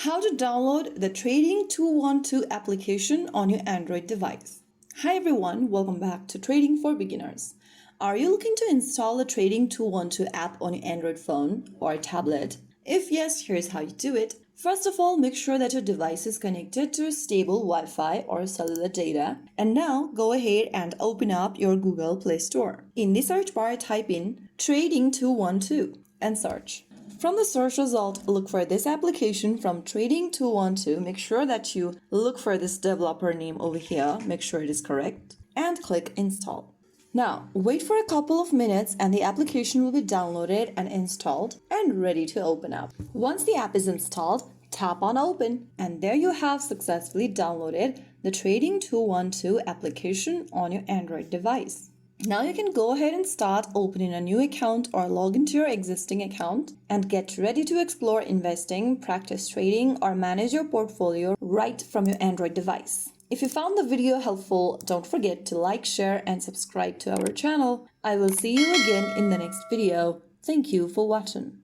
How to download the Trading 212 application on your Android device. Hi everyone, welcome back to Trading for Beginners. Are you looking to install the Trading 212 app on your Android phone or tablet? If yes, here's how you do it. First of all, make sure that your device is connected to stable Wi-Fi or cellular data. And now go ahead and open up your Google Play Store. In the search bar, type in Trading 212 and search. From the search result, look for this application from Trading 212. Make sure that you look for this developer name over here. Make sure it is correct. And click Install. Now, wait for a couple of minutes and the application will be downloaded and installed and ready to open up. Once the app is installed, tap on Open and there you have successfully downloaded the Trading 212 application on your Android device. Now you can go ahead and start opening a new account or log into your existing account and get ready to explore investing, practice trading, or manage your portfolio right from your Android device. If you found the video helpful, don't forget to like, share, and subscribe to our channel. I will see you again in the next video. Thank you for watching.